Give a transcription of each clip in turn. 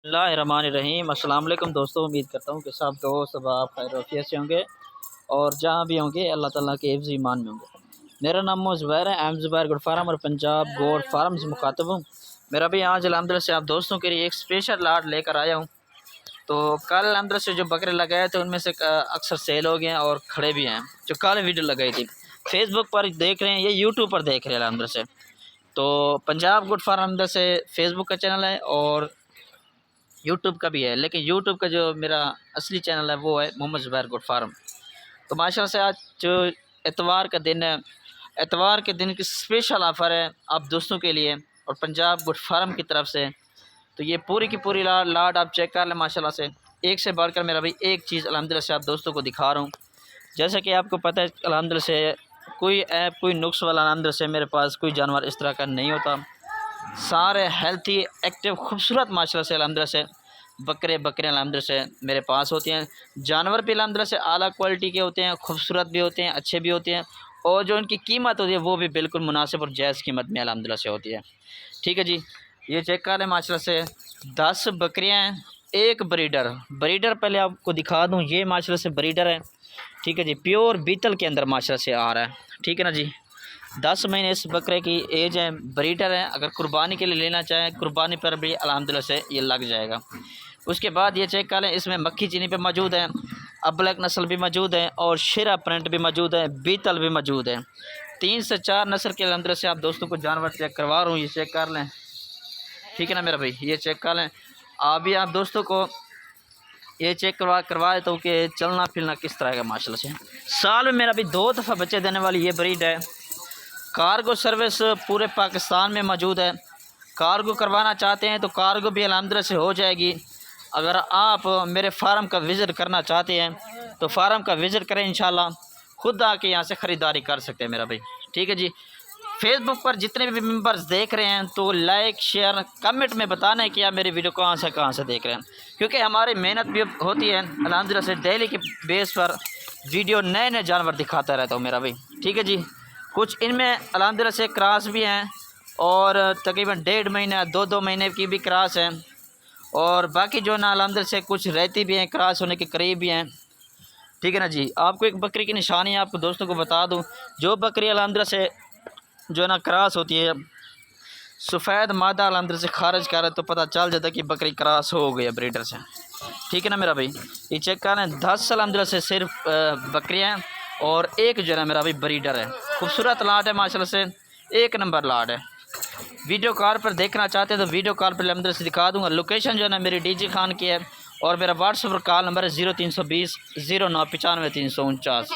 बिस्मिल्लाहिर्रहमानिर्रहीम। अस्सलाम वालेकुम दोस्तों, उम्मीद करता हूँ कि सब दोस्त सब आप खैर वफियत से होंगे और जहाँ भी होंगे अल्लाह ताला के हिफ्ज़ ईमान में होंगे। मेरा नाम ज़ुबैर है, एम ज़ुबैर गोट फार्म और पंजाब गोट फार्म से मुखातब हूँ। मेरा भी आज अल्हम्दुलिल्लाह से आप दोस्तों के लिए एक स्पेशल लाट लेकर आया हूँ। तो कल अल्हम्दुलिल्लाह से जो बकरे लगाए थे उनमें से अक्सर सेल हो गए हैं और खड़े भी हैं। जो कल वीडियो लगाई थी फेसबुक पर देख रहे हैं, ये यूट्यूब पर देख रहे हैं अल्हम्दुलिल्लाह से। तो पंजाब गोट फार्म अल्हम्दुलिल्लाह से फेसबुक का चैनल है और यूट्यूब का भी है, लेकिन यूट्यूब का जो मेरा असली चैनल है वो है मोहम्मद ज़ुबैर गोट फार्म। तो माशाल्लाह से आज जो एतवार का दिन है, एतवार के दिन की स्पेशल ऑफ़र है आप दोस्तों के लिए और पंजाब गोट फार्म की तरफ से। तो ये पूरी की पूरी लाट आप चेक कर लें माशाल्लाह से, एक से बढ़कर मेरा भाई एक चीज़ अल्हम्दुलिल्लाह से आप दोस्तों को दिखा रहा हूँ। जैसा कि आपको पता है अल्हम्दुलिल्लाह से कोई ऐप कोई नुक्स वाला अल्हम्दुलिल्लाह से मेरे पास कोई जानवर इस तरह का नहीं होता। सारे हेल्थी एक्टिव खूबसूरत माशाल्लाह से अल्हम्दुलिल्लाह से बकरे अल्हम्दुलिल्लाह से मेरे पास होते हैं। जानवर भी अल्हम्दुलिल्लाह से आला क्वालिटी के होते हैं, खूबसूरत भी होते हैं, अच्छे भी होते हैं और जो उनकी कीमत होती है वो भी बिल्कुल मुनासिब और जायज़ कीमत में अल्हम्दुलिल्लाह से होती है। ठीक है जी, ये चेक कर लें माशाल्लाह से 10 बकरियाँ हैं, एक ब्रीडर पहले आपको दिखा दूँ। ये माशाल्लाह से ब्रीडर है, ठीक है जी, प्योर बीतल के अंदर माशाल्लाह से आ रहा है। ठीक है ना जी, 10 महीने इस बकरे की एज है, ब्रीडर है। अगर कुर्बानी के लिए लेना चाहें कुर्बानी पर भी अल्हम्दुलिल्लाह से ये लग जाएगा। उसके बाद ये चेक कर लें, इसमें मक्खी चीनी पे मौजूद है, अबलक नस्ल भी मौजूद है और शेरा प्रिंट भी मौजूद है, बीतल भी मौजूद है। 3 से 4 नस्ल के अल्हम्दुलिल्लाह से आप दोस्तों को जानवर चेक करवा रहा हूँ, ये चेक कर लें। ठीक है ना मेरा भाई, ये चेक कर लें। अभी आप दोस्तों को ये चेक करवा देता हूँ कि चलना फिरना किस तरह का माशाल्लाह से। साल में मेरा भी 2 दफ़ा बच्चे देने वाली ये ब्रीड है। कार्गो सर्विस पूरे पाकिस्तान में मौजूद है। कार्गो करवाना चाहते हैं तो कार्गो भी अल्हम्दुलिल्लाह से हो जाएगी। अगर आप मेरे फार्म का विज़िट करना चाहते हैं तो फार्म का विज़िट करें, इंशाल्लाह खुद आके यहाँ से ख़रीदारी कर सकते हैं मेरा भाई। ठीक है जी, फेसबुक पर जितने भी मेंबर्स देख रहे हैं तो लाइक शेयर कमेंट में बताना है कि आप मेरी वीडियो कहाँ से देख रहे हैं, क्योंकि हमारी मेहनत भी होती है अल्हम्दुलिल्लाह से। डेली के बेस पर वीडियो नए जानवर दिखाता रहता हूँ मेरा भाई। ठीक है जी, कुछ इनमें अल्हम्दुलिल्लाह से क्रॉस भी हैं और तकरीबन 1.5 महीने 2 महीने की भी क्रॉस हैं और बाकी जो ना अल्हम्दुलिल्लाह से कुछ रहती भी हैं, क्रॉस होने के करीब भी हैं। ठीक है ना जी, आपको एक बकरी की निशानी आपको दोस्तों को बता दूं। जो बकरी अल्हम्दुलिल्लाह से जो ना क्रॉस होती है, सफ़ेद मादा अल्हम्दुलिल्लाह से खारिज कर तो पता चल जाता है कि बकरी क्रॉस हो गई है ब्रीडर से। ठीक है ना मेरा भाई, ये चेक कर रहे हैं 10 अल्हम्दुलिल्लाह से सिर्फ बकरियाँ हैं और एक जो है मेरा भाई ब्रीडर है। खूबसूरत लाट है माशाल्लाह से, एक नंबर लाट है। वीडियो कॉल पर देखना चाहते हैं तो वीडियो कॉल पर अल्हम्दुलिल्लाह से दिखा दूँगा। लोकेशन जो है ना मेरी डीजी खान की है और मेरा व्हाट्सएप पर कॉल नंबर है 0320 09 95 349।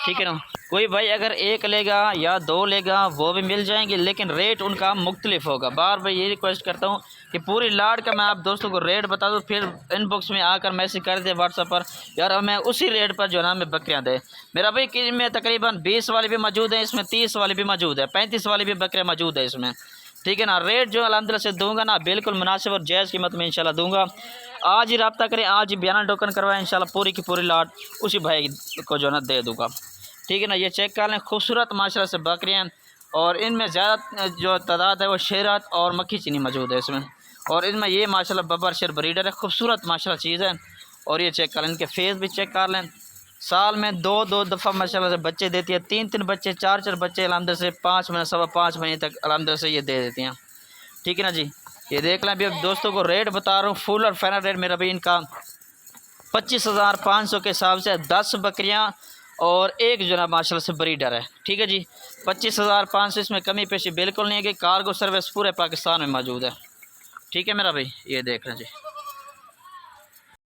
ठीक है ना, कोई भाई अगर एक लेगा या 2 लेगा वो भी मिल जाएंगे, लेकिन रेट उनका मुख्तलिफ होगा। बार बार ये रिक्वेस्ट करता हूँ कि पूरी लाट का मैं आप दोस्तों को रेट बता दूँ, फिर इनबॉक्स में आकर मैसेज कर दे व्हाट्सएप पर, यार हमें उसी रेट पर जो है ना हमें बकरियाँ दे। मेरा भाई कि में तकरीबन 20 वाली भी मौजूद है, इसमें 30 वाली भी मौजूद है, 35 वाली भी बकरियाँ मौजूद है इसमें। ठीक है ना, रेट जो अल्हम्दुलिल्लाह से दूंगा ना बिल्कुल मुनासिब और जायज़ कीमत में इंशाल्लाह दूंगा। आज ही रब्ता करें, आज ही बयाना टोकन करवाएं, इंशाल्लाह पूरी की पूरी लाट उसी भाई को जो है ना दे दूँगा। ठीक है ना, ये चेक कर लें, खूबसूरत माशाल्लाह से बकरियाँ और इनमें ज़्यादा जो तादाद है वो शेरात और मक्खी चीनी मौजूद है इसमें। और इनमें ये माशाल्लाह बबर शेर ब्रीडर है, खूबसूरत माशाल्लाह चीज़ है। और ये चेक कर लें, इनके फेस भी चेक कर लें। साल में 2 दफ़ा माशाल्लाह से बच्चे देती है, 3 बच्चे 4 बच्चे अल्हम्दुलिल्लाह से 5 महीने 5.25 महीने तक अल्हम्दुलिल्लाह से ये दे देती हैं। ठीक है ना जी, ये देख लें। अभी अब दोस्तों को रेट बता रहा हूँ, फुल और फाइनल रेट मेरा भी इनका 25,500 के हिसाब से 10 बकरियाँ और एक जो ना माशाल्लाह से ब्रीडर है। ठीक है जी, 25,500, इसमें कमी पेशी बिल्कुल नहीं है कि कार्गो सर्विस पूरे पाकिस्तान में मौजूद है। ठीक है मेरा भाई, ये देख लें जी।